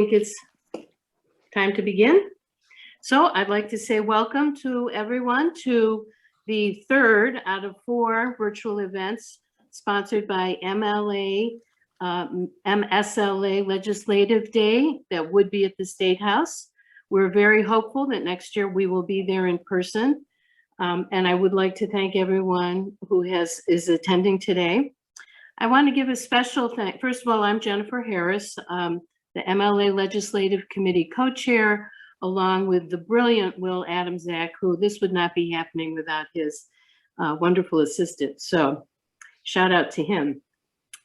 think it's time to begin. So I'd like to say welcome to everyone to the third out of 4 virtual events sponsored by MSLA Legislative Day that would be at the State House. We're very hopeful that next year we will be there in person. And I would like to thank everyone who is attending today. I want to give a special thank. First of all, I'm Jennifer Harris, the MLA Legislative Committee co-chair, along with the brilliant Will Adamczak, who this would not be happening without his wonderful assistant. So shout out to him.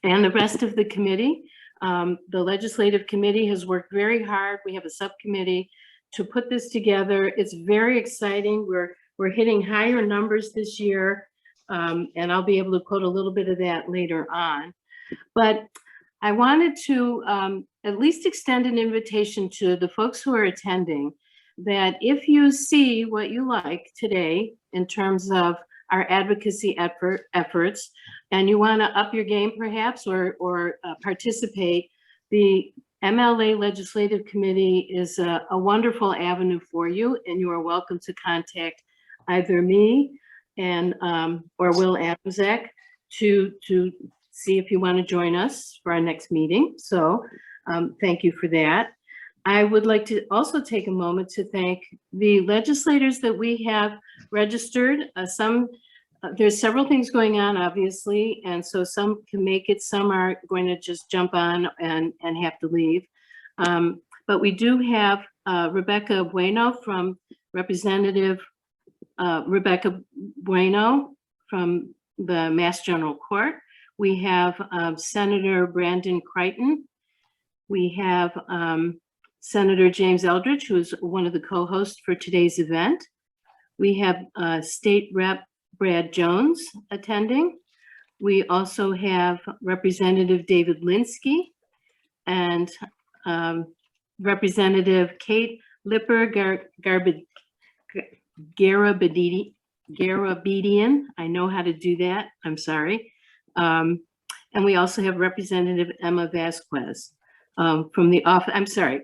And the rest of the committee. The Legislative Committee has worked very hard. We have a subcommittee to put this together. It's very exciting. We're hitting higher numbers this year. And I'll be able to quote a little bit of that later on. But I wanted to at least extend an invitation to the folks who are attending that if you see what you like today in terms of our advocacy efforts, and you want to up your game perhaps or participate, the MLA Legislative Committee is a wonderful avenue for you, and you are welcome to contact either me and or Will Adamczak to see if you want to join us for our next meeting. So thank you for that. I would like to also take a moment to thank the legislators that we have registered. There's several things going on, obviously, and so some can make it, some are going to just jump on and have to leave. But we do have Rebecca Bueno from Representative Rebecca Bueno from the Mass General Court. We have Senator Brandon Crichton. We have Senator James Eldridge, who is one of the co-hosts for today's event. We have State Rep Brad Jones attending. We also have Representative David Linsky and Representative Kate Lipper Garabedian. I know how to do that. I'm sorry. And we also have Representative Emma Vasquez from the office. I'm sorry,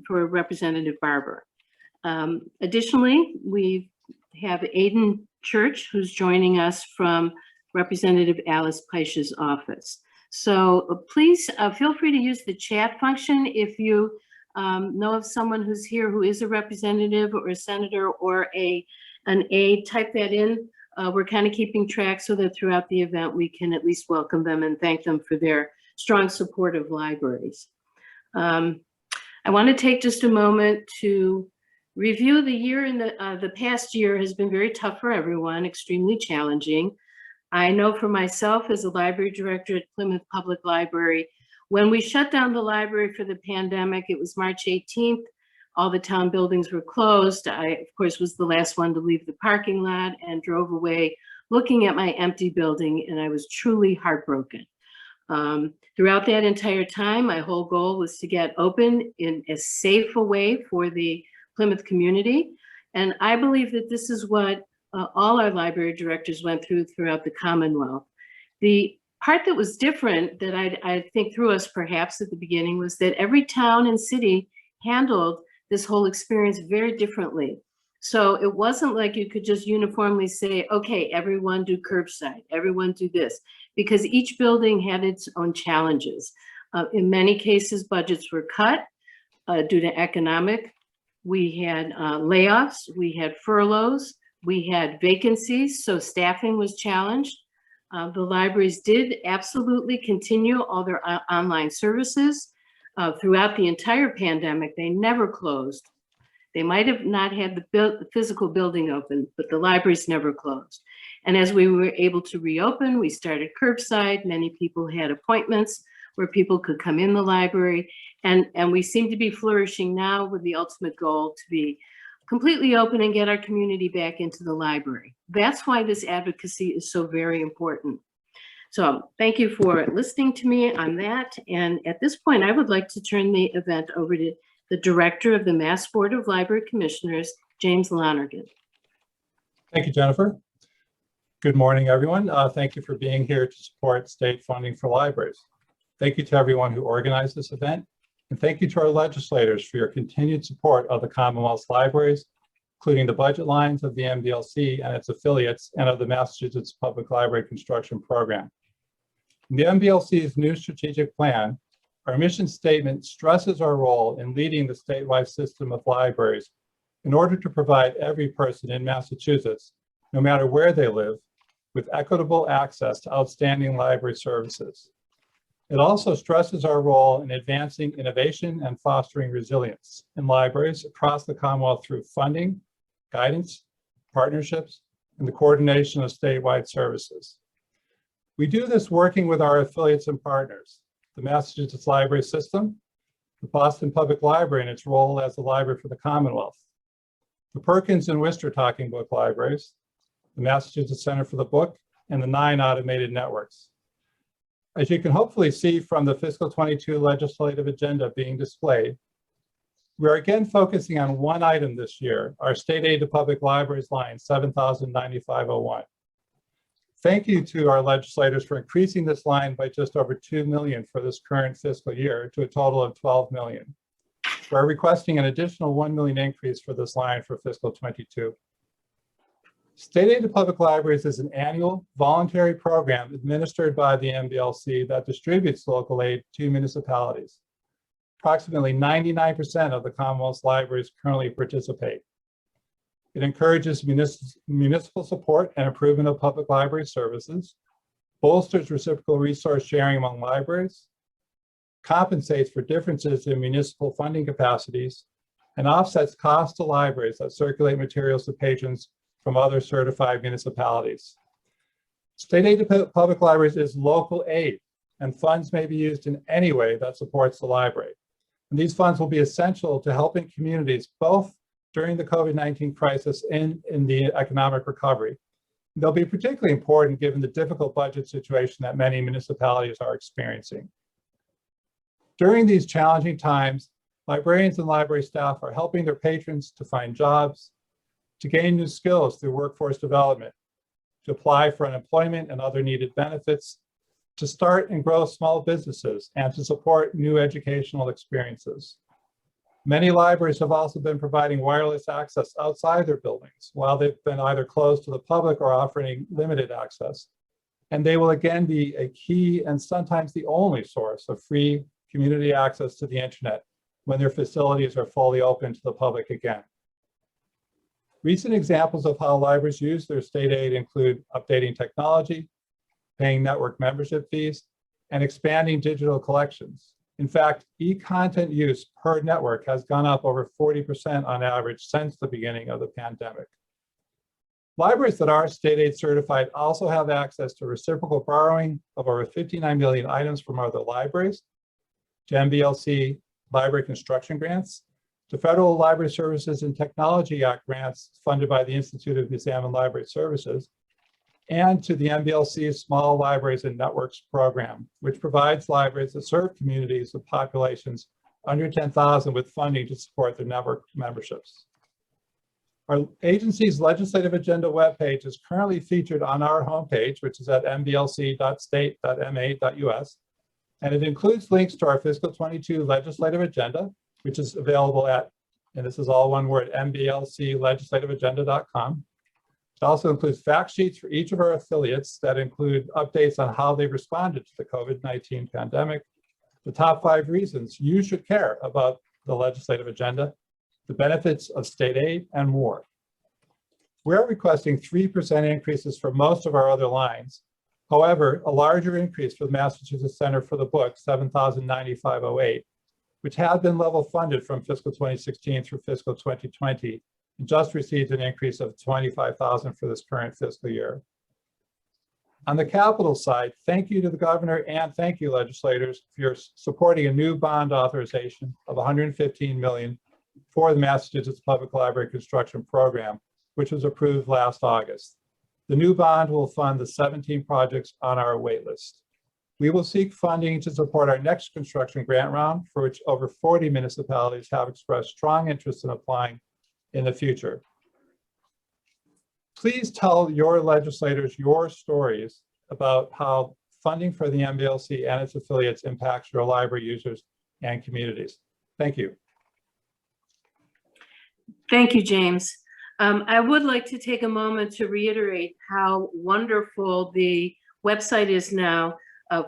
for Representative Barber. Additionally, we have Aiden Church, who's joining us from Representative Alice Peisch's office. So please feel free to use the chat function if you know of someone who's here who is a representative or a senator or an aide. Type that in. We're kind of keeping track so that throughout the event we can at least welcome them and thank them for their strong support of libraries. I want to take just a moment to review the year. In the past year has been very tough for everyone, extremely challenging. I know for myself as a library director at Plymouth Public Library, when we shut down the library for the pandemic, it was March 18th. All the town buildings were closed. I, of course, was the last one to leave the parking lot and drove away looking at my empty building, and I was truly heartbroken. Throughout that entire time, my whole goal was to get open in as safe a way for the Plymouth community. And I believe that this is what all our library directors went through throughout the Commonwealth. The part that was different that I think threw us perhaps at the beginning was that every town and city handled this whole experience very differently. So it wasn't like you could just uniformly say, okay, everyone do curbside, everyone do this, because each building had its own challenges. In many cases, budgets were cut due to economic. We had layoffs, we had furloughs, we had vacancies, so staffing was challenged. The libraries did absolutely continue all their online services. Throughout the entire pandemic, they never closed. They might have not had the physical building open, but the libraries never closed. And as we were able to reopen, we started curbside. Many people had appointments where people could come in the library. And we seem to be flourishing now with the ultimate goal to be completely open and get our community back into the library. That's why this advocacy is so very important. So thank you for listening to me on that. And at this point, I would like to turn the event over to the Director of the Mass Board of Library Commissioners, James Lonergan. Thank you, Jennifer. Good morning, everyone. Thank you for being here to support state funding for libraries. Thank you to everyone who organized this event And thank you to our legislators for your continued support of the Commonwealth's libraries, including the budget lines of the MDLC and its affiliates and of the Massachusetts Public Library Construction Program. In the MDLC's new strategic plan, our mission statement stresses our role in leading the statewide system of libraries in order to provide every person in Massachusetts, no matter where they live, with equitable access to outstanding library services. It also stresses our role in advancing innovation and fostering resilience in libraries across the Commonwealth through funding, guidance, partnerships, and the coordination of statewide services. We do this working with our affiliates and partners, the Massachusetts Library System, the Boston Public Library in its role as the library for the Commonwealth, the Perkins and Worcester Talking Book Libraries, the Massachusetts Center for the Book, and the 9 automated networks. As you can hopefully see from the fiscal 22 legislative agenda being displayed, we are again focusing on one item this year, our state aid to public libraries line 7,095.01. Thank you to our legislators for increasing this line by just over $2 million for this current fiscal year to a total of $12 million. We're requesting an additional $1 million increase for this line for fiscal 22. State aid to public libraries is an annual voluntary program administered by the MDLC that distributes local aid to municipalities. Approximately 99% of the Commonwealth's libraries currently participate. It encourages municipal support and improvement of public library services, bolsters reciprocal resource sharing among libraries, compensates for differences in municipal funding capacities, and offsets costs to libraries that circulate materials to patrons from other certified municipalities. State aid to public libraries is local aid, and funds may be used in any way that supports the library. And these funds will be essential to helping communities both during the COVID-19 crisis and in the economic recovery. They'll be particularly important given the difficult budget situation that many municipalities are experiencing. During these challenging times, librarians and library staff are helping their patrons to find jobs, to gain new skills through workforce development, to apply for unemployment and other needed benefits, to start and grow small businesses, and to support new educational experiences. Many libraries have also been providing wireless access outside their buildings while they've been either closed to the public or offering limited access. And they will again be a key and sometimes the only source of free community access to the internet when their facilities are fully open to the public again. Recent examples of how libraries use their state aid include updating technology, paying network membership fees, and expanding digital collections. In fact, e-content use per network has gone up over 40% on average since the beginning of the pandemic. Libraries that are state aid certified also have access to reciprocal borrowing of over 59 million items from other libraries, to MBLC library construction grants, to Federal Library Services and Technology Act grants funded by the Institute of Museum and Library Services, and to the MBLC's Small Libraries and Networks program, which provides libraries that serve communities with populations under 10,000 with funding to support their network memberships. Our agency's legislative agenda webpage is currently featured on our homepage, which is at mblc.state.ma.us, and it includes links to our fiscal 22 legislative agenda, which is available at, and this is all one word, mblclegislativeagenda.com. It also includes fact sheets for each of our affiliates that include updates on how they've responded to the COVID-19 pandemic, the top 5 reasons you should care about the legislative agenda, the benefits of state aid, and more. We're requesting 3% increases for most of our other lines. However, a larger increase for the Massachusetts Center for the Book, 7,095.08, which had been level funded from fiscal 2016 through fiscal 2020, and just received an increase of $25,000 for this current fiscal year. On the capital side, thank you to the governor and thank you legislators for your supporting a new bond authorization of $115 million for the Massachusetts Public Library Construction Program, which was approved last August. The new bond will fund the 17 projects on our wait list. We will seek funding to support our next construction grant round, for which over 40 municipalities have expressed strong interest in applying in the future. Please tell your legislators your stories about how funding for the MBLC and its affiliates impacts your library users and communities. Thank you. Thank you, James. I would like to take a moment to reiterate how wonderful the website is now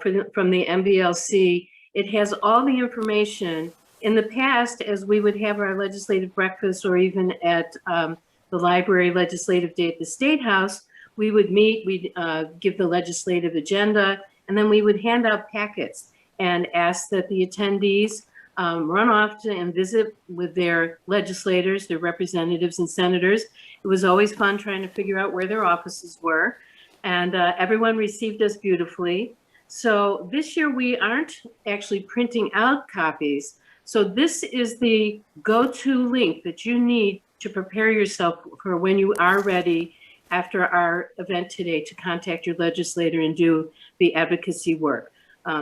from the MBLC. It has all the information. In the past, as we would have our legislative breakfast or even at the library legislative day at the State House, we would meet, we'd give the legislative agenda, and then we would hand out packets and ask that the attendees run off and visit with their legislators, their representatives and senators. It was always fun trying to figure out where their offices were, and everyone received us beautifully. So this year we aren't actually printing out copies. So this is the go-to link that you need to prepare yourself for when you are ready after our event today to contact your legislator and do the advocacy work.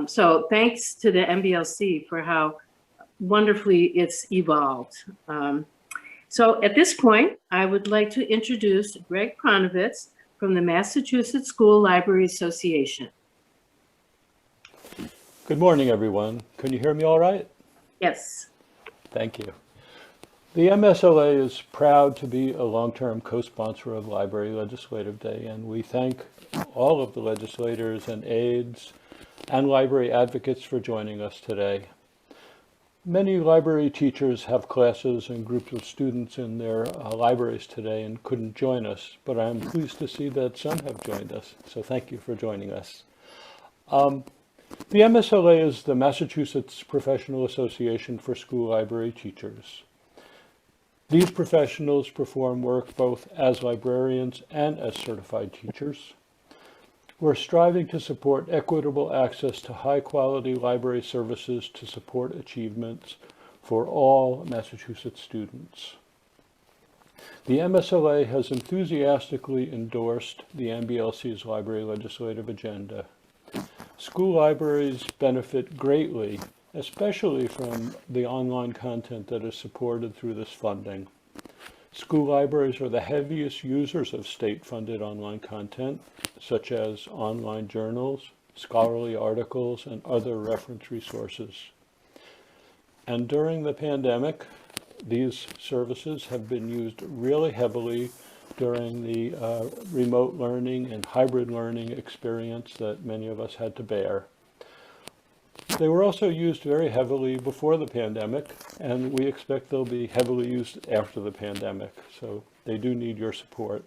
So thanks to the MBLC for how wonderfully it's evolved. So at this point, I would like to introduce Greg Kronovitz from the Massachusetts School Library Association. Good morning, everyone. Can you hear me all right? Yes. Thank you. The MSLA is proud to be a long-term co-sponsor of Library Legislative Day, and we thank all of the legislators and aides and library advocates for joining us today. Many library teachers have classes and groups of students in their libraries today and couldn't join us, but I'm pleased to see that some have joined us, so thank you for joining us. The MSLA is the Massachusetts Professional Association for School Library Teachers. These professionals perform work both as librarians and as certified teachers. We're striving to support equitable access to high-quality library services to support achievements for all Massachusetts students. The MSLA has enthusiastically endorsed the MBLC's library legislative agenda. School libraries benefit greatly, especially from the online content that is supported through this funding. School libraries are the heaviest users of state-funded online content, such as online journals, scholarly articles, and other reference resources. And during the pandemic, these services have been used really heavily during the remote learning and hybrid learning experience that many of us had to bear. They were also used very heavily before the pandemic, and we expect they'll be heavily used after the pandemic, so they do need your support.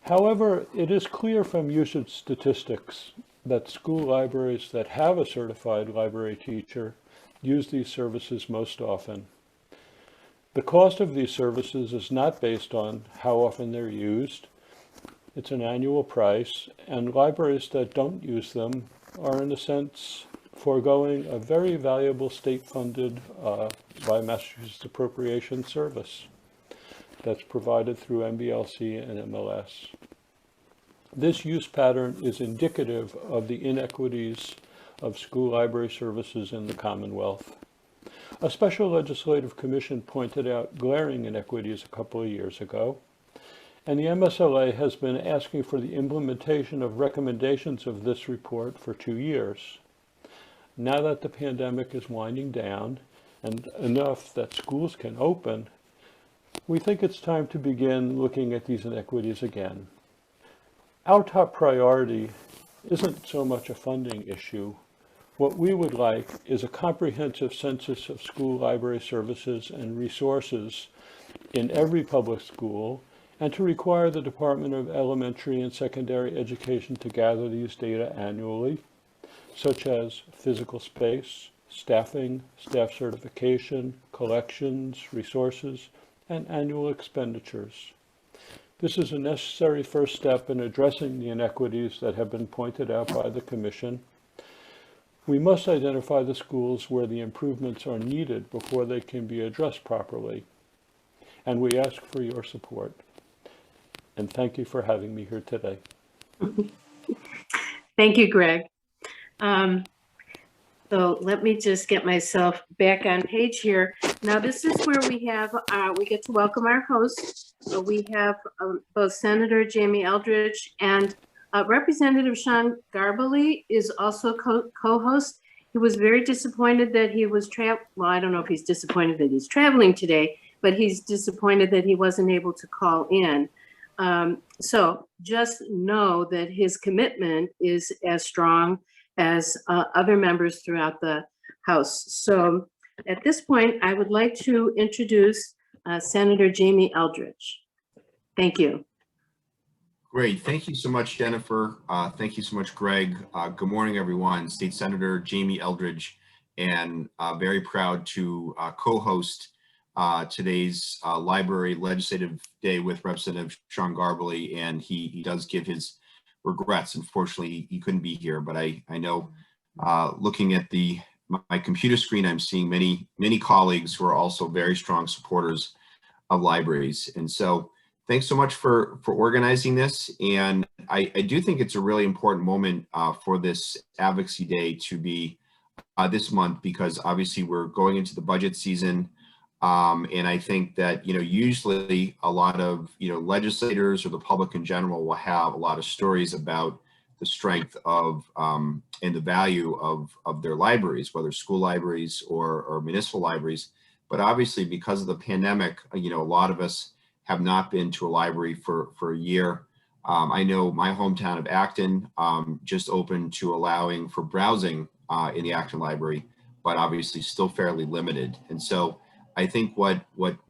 However, it is clear from usage statistics that school libraries that have a certified library teacher use these services most often. The cost of these services is not based on how often they're used. It's an annual price, and libraries that don't use them are, in a sense, foregoing a very valuable state-funded by Massachusetts appropriation service that's provided through MBLC and MLS. This use pattern is indicative of the inequities of school library services in the Commonwealth. A special legislative commission pointed out glaring inequities a couple of years ago, and the MSLA has been asking for the implementation of recommendations of this report for 2 years. Now that the pandemic is winding down and enough that schools can open, we think it's time to begin looking at these inequities again. Our top priority isn't so much a funding issue. What we would like is a comprehensive census of school library services and resources in every public school, and to require the Department of Elementary and Secondary Education to gather these data annually, such as physical space, staffing, staff certification, collections, resources, and annual expenditures. This is a necessary first step in addressing the inequities that have been pointed out by the Commission. We must identify the schools where the improvements are needed before they can be addressed properly. And we ask for your support. And thank you for having me here today. Thank you, Greg. So let me just get myself back on page here. Now, this is where we have, we get to welcome our hosts. So we have both Senator Jamie Eldridge and Representative Sean Garbally is also co-host. He was very disappointed that he was well, I don't know if he's disappointed that he's traveling today, but he's disappointed that he wasn't able to call in. So just know that his commitment is as strong as other members throughout the House. So at this point, I would like to introduce Senator Jamie Eldridge. Thank you. Great. Thank you so much, Jennifer. Thank you so much, Greg. Good morning, everyone. State Senator Jamie Eldridge, and very proud to co-host today's Library Legislative Day with Representative Sean Garbely, and he does give his regrets. Unfortunately, he couldn't be here, but I know looking at my computer screen, I'm seeing many colleagues who are also very strong supporters of libraries. And so thanks so much for organizing this. And I do think it's a really important moment for this Advocacy Day to be this month, because obviously we're going into the budget season. And I think that, usually a lot of, legislators or the public in general will have a lot of stories about the strength of and the value of their libraries, whether school libraries or municipal libraries. But obviously, because of the pandemic, a lot of us have not been to a library for a year. I know my hometown of Acton just opened to allowing for browsing in the Acton Library, but obviously still fairly limited. And so I think what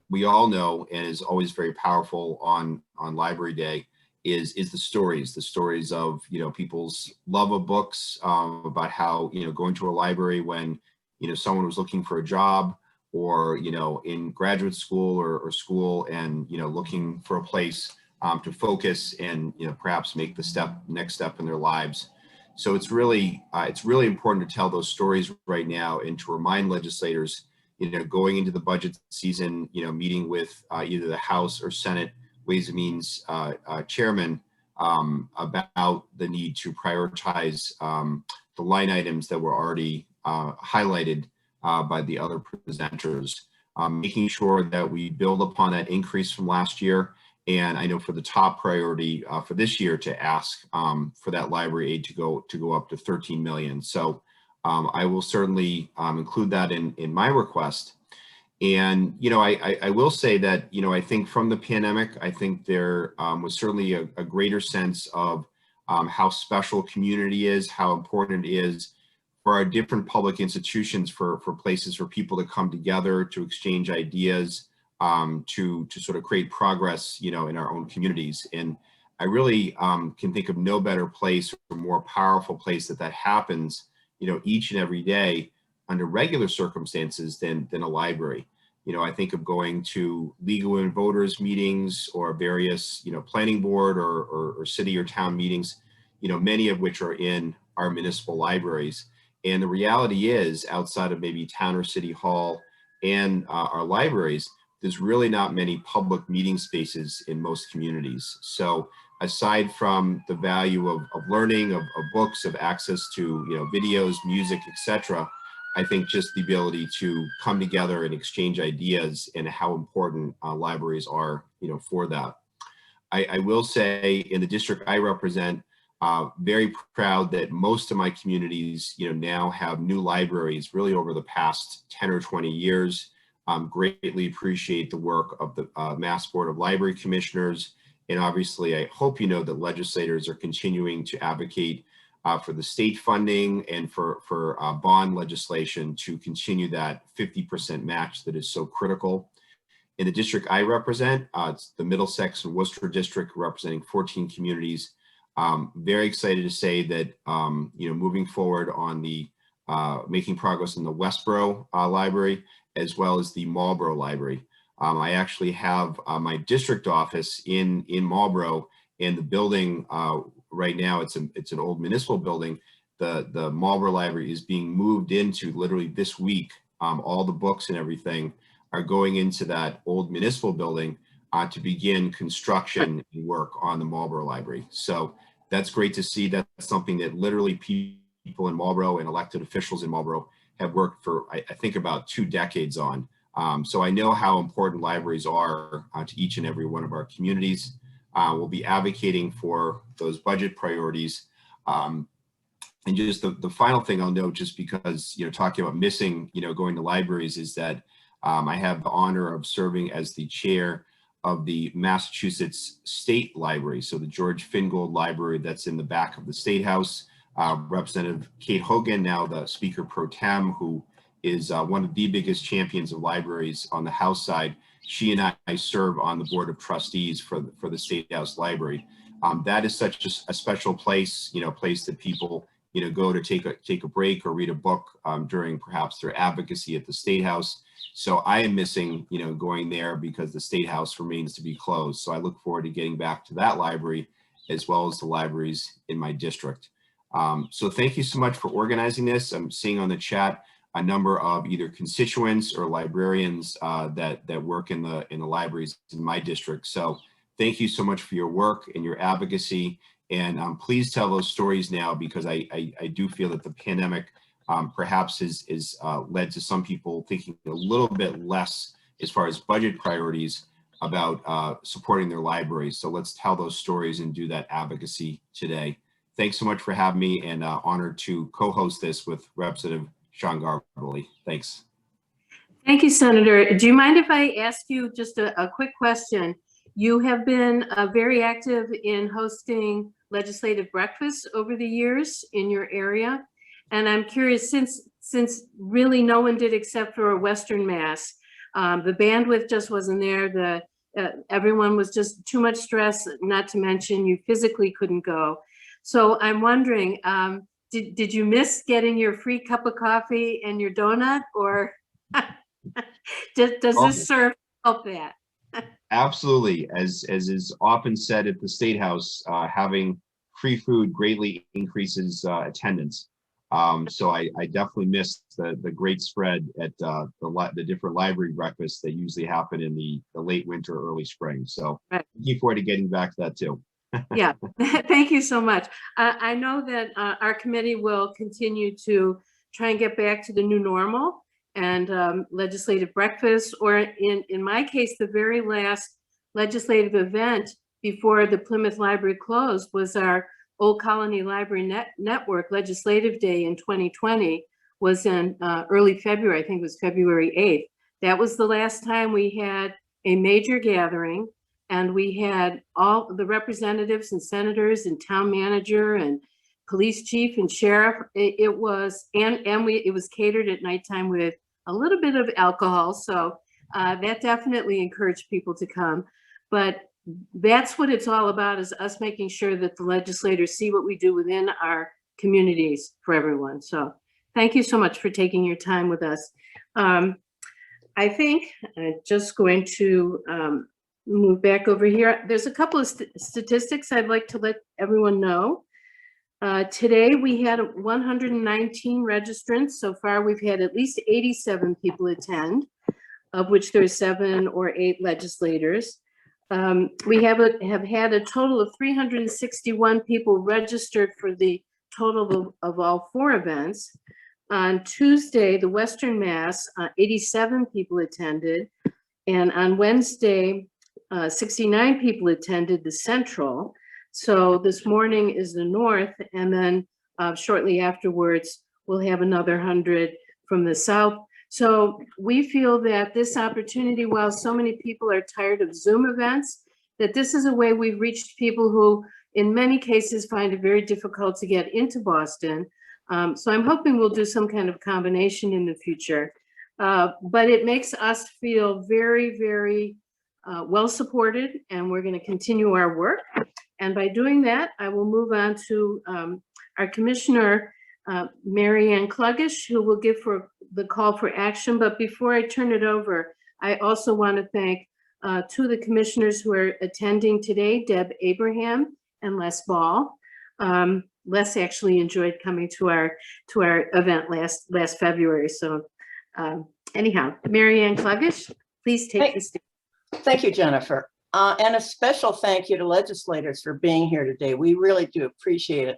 we all know, and is always very powerful on Library Day, is the stories of people's love of books, about how going to a library when someone was looking for a job, or in graduate school or school, and looking for a place to focus and perhaps make the next step in their lives. So it's really important to tell those stories right now, and to remind legislators, going into the budget season, meeting with either the House or Senate Ways and Means chairman about the need to prioritize the line items that were already highlighted by the other presenters, making sure that we build upon that increase from last year. And I know for the top priority for this year, to ask for that library aid to go up to 13 million. So I will certainly include that in my request. And I will say that I think from the pandemic, I think there was certainly a greater sense of how special community is, how important it is for our different public institutions, for places for people to come together, to exchange ideas, to sort of create progress, in our own communities. And I really can think of no better place or more powerful place that happens, each and every day under regular circumstances than a library. I think of going to legal and voters meetings, or various, planning board or city or town meetings, many of which are in our municipal libraries. And the reality is, outside of maybe town or city hall and our libraries, there's really not many public meeting spaces in most communities. So aside from the value of learning, of books, of access to videos, music, etc., I think just the ability to come together and exchange ideas, and how important libraries are for that. I will say, in the district I represent, very proud that most of my communities now have new libraries really over the past 10 or 20 years. Greatly appreciate the work of the Mass Board of Library Commissioners. And obviously, I hope that legislators are continuing to advocate for the state funding and for bond legislation to continue that 50% match that is so critical. In the district I represent, it's the Middlesex and Worcester district, representing 14 communities. Very excited to say that moving forward on the making progress in the Westboro Library, as well as the Marlboro Library. I actually have my district office in Marlboro, and the building right now, it's an old municipal building. The Marlboro Library is being moved into literally this week. All the books and everything are going into that old municipal building to begin construction and work on the Marlboro Library. So that's great to see. That's something that literally people in Marlboro and elected officials in Marlboro have worked for, I think, about 2 decades on. So I know how important libraries are to each and every one of our communities. We'll be advocating for those budget priorities. And just the final thing I'll note, just because, talking about missing, going to libraries, is that I have the honor of serving as the chair of the Massachusetts State Library. So the George Fingold Library that's in the back of the State House. Representative Kate Hogan, now the Speaker Pro Tem, who is one of the biggest champions of libraries on the House side. She and I serve on the Board of Trustees for the State House Library. That is such a special place, place that people, go to take a break or read a book during perhaps their advocacy at the State House. So I am missing, going there because the State House remains to be closed. So I look forward to getting back to that library as well as the libraries in my district. So thank you so much for organizing this. I'm seeing on the chat a number of either constituents or librarians that work in the libraries in my district. So thank you so much for your work and your advocacy. And please tell those stories now, because I do feel that the pandemic perhaps is led to some people thinking a little bit less as far as budget priorities about supporting their libraries. So let's tell those stories and do that advocacy today. Thanks so much for having me, and honored to co-host this with Representative Sean Garbally. Thanks. Thank you, Senator. Do you mind if I ask you just a quick question? You have been very active in hosting legislative breakfasts over the years in your area. And I'm curious, since really no one did except for Western Mass, the bandwidth just wasn't there. Everyone was just too much stress, not to mention you physically couldn't go. So I'm wondering, did you miss getting your free cup of coffee and your donut, or does this serve to help that? Absolutely. As is often said at the State House, having free food greatly increases attendance. So I definitely missed the great spread at the different library breakfasts that usually happen in the late winter, early spring. So right. Looking forward to getting back to that too. Yeah, thank you so much. I know that our committee will continue to try and get back to the new normal and legislative breakfast, or in my case, the very last legislative event before the Plymouth Library closed was our Old Colony Library Network Legislative Day in 2020, was in early February. I think it was February 8th. That was the last time we had a major gathering, and we had all the representatives and senators and town manager and police chief and sheriff. It was catered at nighttime with a little bit of alcohol. So that definitely encouraged people to come. But that's what it's all about, is us making sure that the legislators see what we do within our communities for everyone. So thank you so much for taking your time with us. I think I'm just going to move back over here. There's a couple of statistics I'd like to let everyone know. Today we had 119 registrants. So far we've had at least 87 people attend, of which there's 7 or 8 legislators. We have had a total of 361 people registered for the total of all 4 events. On Tuesday, the Western Mass, 87 people attended. And on Wednesday, 69 people attended the Central. So this morning is the North, and then shortly afterwards, we'll have another 100 from the South. So we feel that this opportunity, while so many people are tired of Zoom events, that this is a way we've reached people who in many cases find it very difficult to get into Boston. So I'm hoping we'll do some kind of combination in the future. But it makes us feel very, very well supported, and we're going to continue our work. And by doing that, I will move on to our Commissioner, Mary Ann Kluggish, who will give for the call for action. But before I turn it over, I also want to thank 2 of the commissioners who are attending today, Deb Abraham and Les Ball. Les actually enjoyed coming to our event last February. So anyhow, Mary Ann Kluggish, please take the stage. Thank you, Jennifer. And a special thank you to legislators for being here today. We really do appreciate it.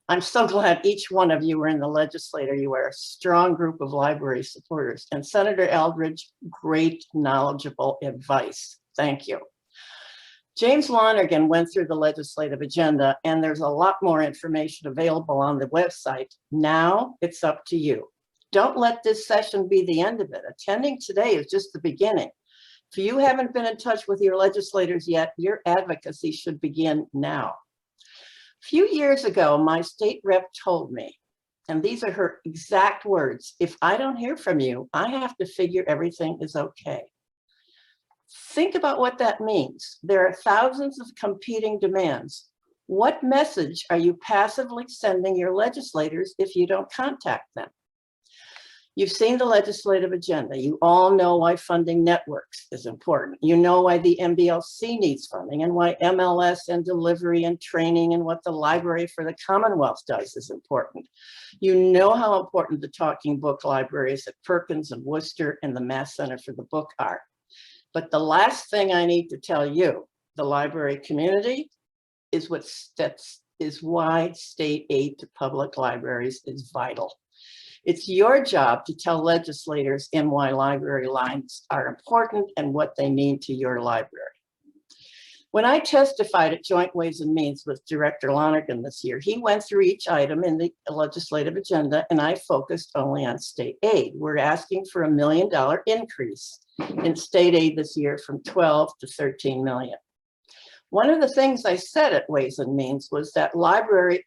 I'm so glad each one of you are in the legislature. You are a strong group of library supporters. And Senator Eldridge, great knowledgeable advice. Thank you. James Lonergan went through the legislative agenda, and there's a lot more information available on the website. Now it's up to you. Don't let this session be the end of it. Attending today is just the beginning. If you haven't been in touch with your legislators yet, your advocacy should begin now. A few years ago, my state rep told me, and these are her exact words, if I don't hear from you, I have to figure everything is okay. Think about what that means. There are thousands of competing demands. What message are you passively sending your legislators if you don't contact them? You've seen the legislative agenda. You all know why funding networks is important. You know why the MBLC needs funding and why MLS and delivery and training and what the Library for the Commonwealth does is important. You know how important the talking book libraries at Perkins and Worcester and the Mass Center for the Book are. But the last thing I need to tell you, the library community, is why state aid to public libraries is vital. It's your job to tell legislators why library lines are important and what they mean to your library. When I testified at Joint Ways and Means with Director Lonergan this year, he went through each item in the legislative agenda, and I focused only on state aid. We're asking for $1 million increase in state aid this year from 12 to 13 million. One of the things I said at Ways and Means was that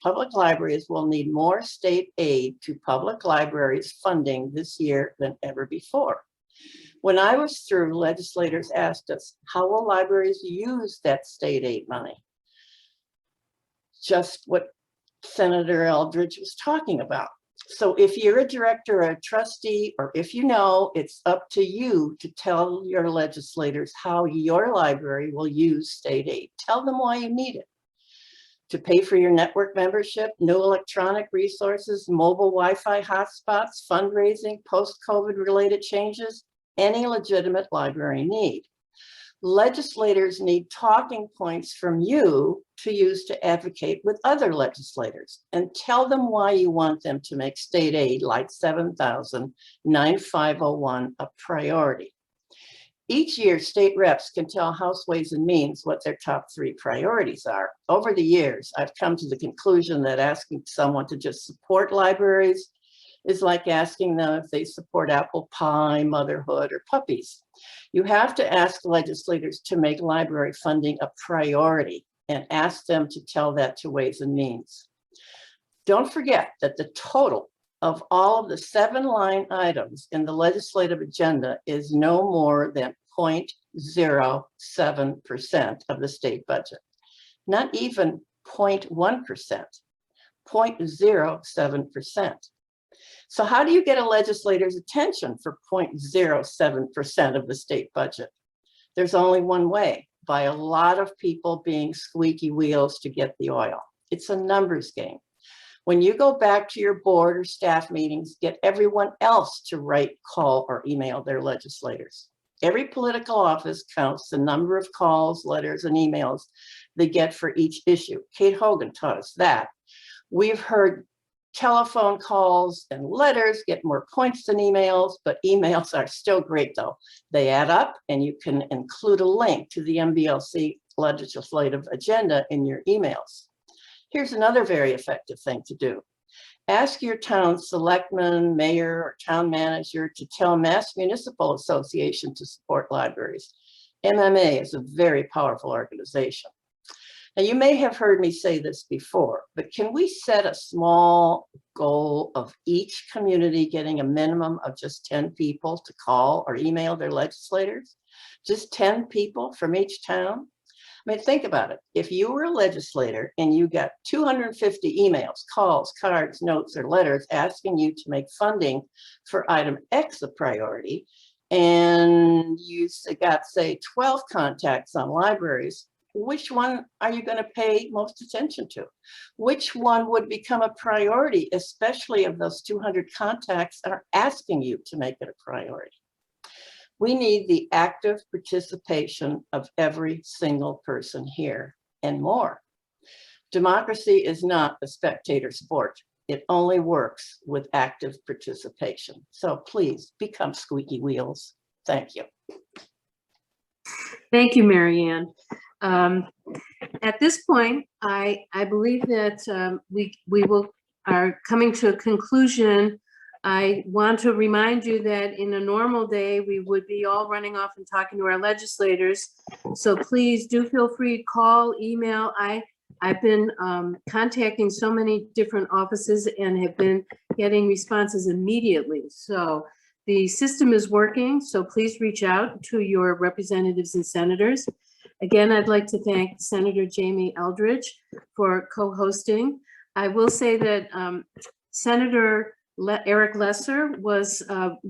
public libraries will need more state aid to public libraries funding this year than ever before. When I was through, legislators asked us, how will libraries use that state aid money? Just what Senator Eldridge was talking about. So if you're a director or a trustee, or if you know, it's up to you to tell your legislators how your library will use state aid. Tell them why you need it. To pay for your network membership, new electronic resources, mobile Wi-Fi hotspots, fundraising, post-COVID related changes, any legitimate library need. Legislators need talking points from you to use to advocate with other legislators, and tell them why you want them to make state aid like 7,9501 a priority. Each year, state reps can tell House Ways and Means what their top 3 priorities are. Over the years, I've come to the conclusion that asking someone to just support libraries is like asking them if they support apple pie, motherhood, or puppies. You have to ask legislators to make library funding a priority and ask them to tell that to Ways and Means. Don't forget that the total of all of the 7 line items in the legislative agenda is no more than 0.07% of the state budget. Not even 0.1%, 0.07%. So how do you get a legislator's attention for 0.07% of the state budget? There's only one way, by a lot of people being squeaky wheels to get the oil. It's a numbers game. When you go back to your board or staff meetings, get everyone else to write, call, or email their legislators. Every political office counts the number of calls, letters, and emails they get for each issue. Kate Hogan taught us that. We've heard telephone calls and letters get more points than emails, but emails are still great though. They add up, and you can include a link to the MBLC legislative agenda in your emails. Here's another very effective thing to do. Ask your town selectman, mayor, or town manager to tell Mass Municipal Association to support libraries. MMA is a very powerful organization. Now, you may have heard me say this before, but can we set a small goal of each community getting a minimum of just 10 people to call or email their legislators? Just 10 people from each town? I mean, think about it. If you were a legislator and you got 250 emails, calls, cards, notes, or letters asking you to make funding for item X a priority, and you got, say, 12 contacts on libraries, which one are you going to pay most attention to? Which one would become a priority, especially if those 200 contacts are asking you to make it a priority? We need the active participation of every single person here and more. Democracy is not a spectator sport. It only works with active participation. So please become squeaky wheels. Thank you. Thank you, Mary Ann. At this point, I believe that we are coming to a conclusion. I want to remind you that in a normal day, we would be all running off and talking to our legislators. So please do feel free to call, email. I've been contacting so many different offices and have been getting responses immediately. So the system is working, so please reach out to your representatives and senators. Again, I'd like to thank Senator Jamie Eldridge for co-hosting. I will say that Senator Eric Lesser was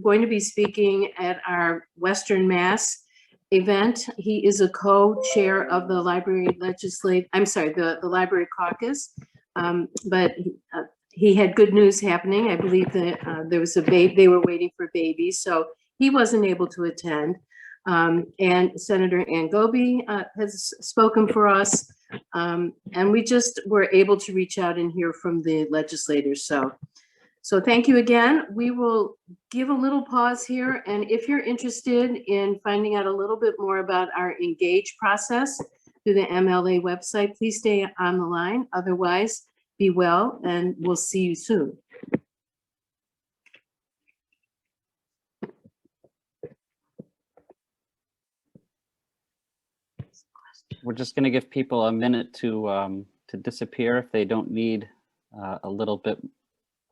going to be speaking at our Western Mass event. He is a co-chair of the Library Legislative, I'm sorry, the Library Caucus, but he had good news happening. I believe that there was a baby, they were waiting for babies, so he wasn't able to attend. And Senator Angobi has spoken for us, and we just were able to reach out and hear from the legislators. So thank you again. We will give a little pause here, and if you're interested in finding out a little bit more about our Engage process through the MLA website, please stay on the line. Otherwise, be well, and we'll see you soon. We're just going to give people a minute to disappear if they don't need a little bit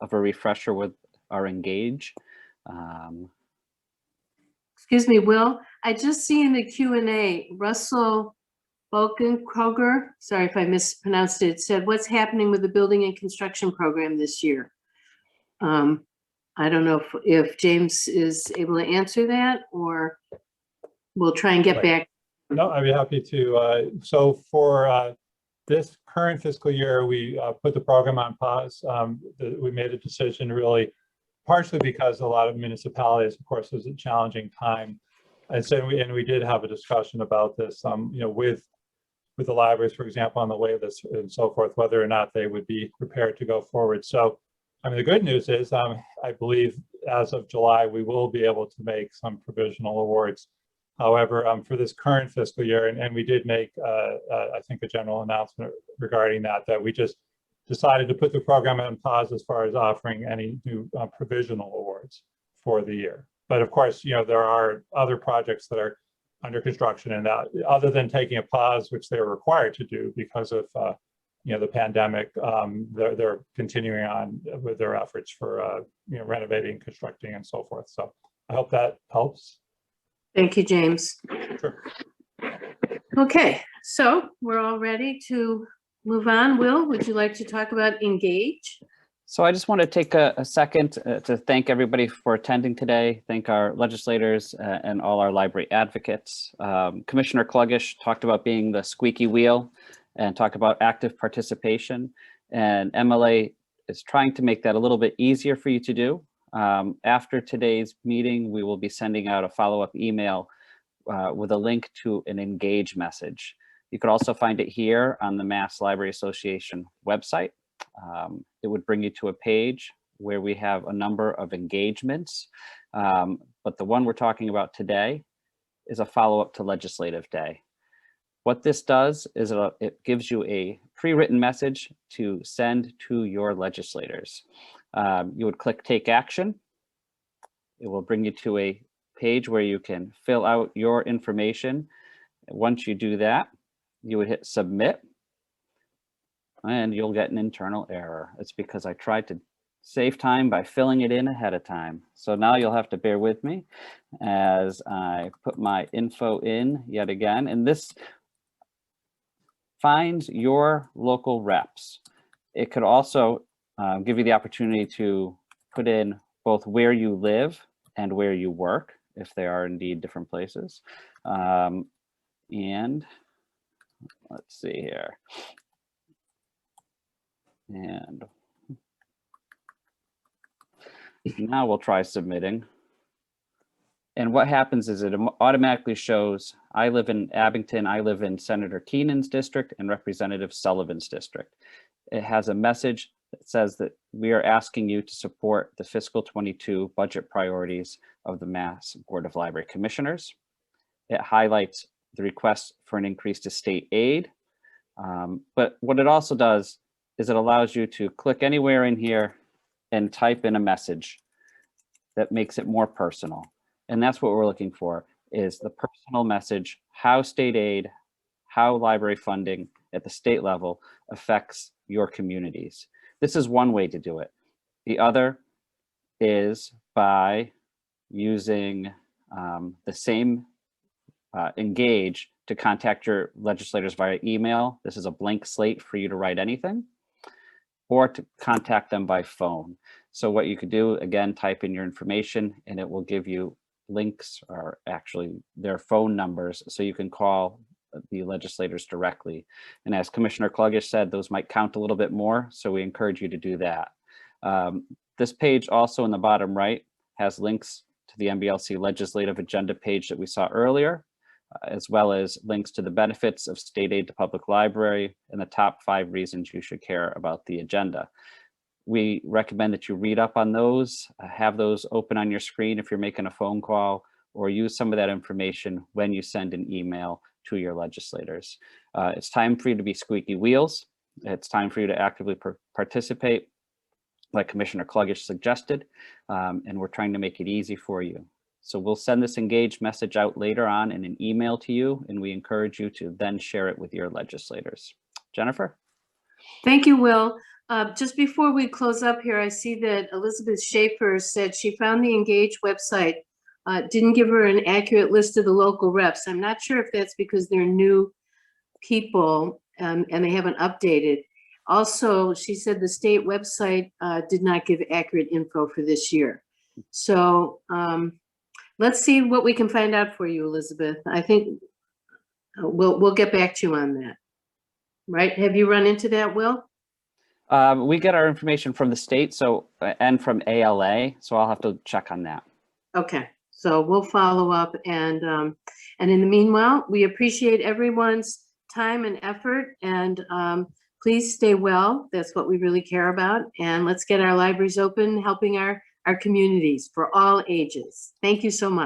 of a refresher with our Engage. Excuse me, Will. I just see in the Q&A, Russell Kroger, sorry if I mispronounced it, said, what's happening with the building and construction program this year? I don't know if James is able to answer that, or we'll try and get back. No, I'd be happy to. So for this current fiscal year, we put the program on pause. We made a decision really partially because a lot of municipalities, of course, was a challenging time. And so we did have a discussion about this, with the libraries, for example, on the wait list and so forth, whether or not they would be prepared to go forward. So, the good news is, I believe as of July, we will be able to make some provisional awards. However, for this current fiscal year, and we did make, I think, a general announcement regarding that we just decided to put the program on pause as far as offering any new provisional awards for the year. But of course, there are other projects that are under construction, and that, other than taking a pause, which they're required to do because of the pandemic, they're continuing on with their efforts for renovating, constructing, and so forth. So I hope that helps. Thank you, James. Sure. Okay, so we're all ready to move on. Will, would you like to talk about Engage? So I just want to take a second to thank everybody for attending today. Thank our legislators and all our library advocates. Commissioner Kluggish talked about being the squeaky wheel and talked about active participation. And MLA is trying to make that a little bit easier for you to do. After today's meeting, we will be sending out a follow-up email with a link to an Engage message. You could also find it here on the Mass Library Association website. It would bring you to a page where we have a number of engagements, but the one we're talking about today is a follow-up to Legislative Day. What this does is it gives you a pre-written message to send to your legislators. You would click Take Action. It will bring you to a page where you can fill out your information. Once you do that, you would hit Submit, and you'll get an internal error. It's because I tried to save time by filling it in ahead of time. So now you'll have to bear with me as I put my info in yet again. And this finds your local reps. It could also give you the opportunity to put in both where you live and where you work, if they are indeed different places. And let's see here. And now we'll try submitting. And what happens is it automatically shows, I live in Abington, I live in Senator Keenan's district and Representative Sullivan's district. It has a message that says that we are asking you to support the fiscal 22 budget priorities of the Mass Board of Library Commissioners. It highlights the request for an increase to state aid. But what it also does is it allows you to click anywhere in here and type in a message that makes it more personal. And that's what we're looking for, is the personal message, how state aid, how library funding at the state level affects your communities. This is one way to do it. The other is by using the same Engage to contact your legislators via email. This is a blank slate for you to write anything, or to contact them by phone. So what you could do, again, type in your information and it will give you links, or actually their phone numbers, so you can call the legislators directly. And as Commissioner Kluggish said, those might count a little bit more, so we encourage you to do that. This page also in the bottom right has links to the MBLC legislative agenda page that we saw earlier, as well as links to the benefits of state aid to public library and the top 5 reasons you should care about the agenda. We recommend that you read up on those, have those open on your screen if you're making a phone call, or use some of that information when you send an email to your legislators. It's time for you to be squeaky wheels. It's time for you to actively participate, like Commissioner Kluggish suggested, and we're trying to make it easy for you. So we'll send this Engage message out later on in an email to you, and we encourage you to then share it with your legislators. Jennifer? Thank you, Will. Just before we close up here, I see that Elizabeth Schaefer said she found the Engage website, didn't give her an accurate list of the local reps. I'm not sure if that's because they're new people and they haven't updated. Also, she said the state website did not give accurate info for this year. So let's see what we can find out for you, Elizabeth. I think we'll get back to you on that. Right? Have you run into that, Will? We get our information from the state, so and from ALA, so I'll have to check on that. Okay, so we'll follow up, and in the meanwhile, we appreciate everyone's time and effort, and please stay well. That's what we really care about, and let's get our libraries open, helping our communities for all ages. Thank you so much.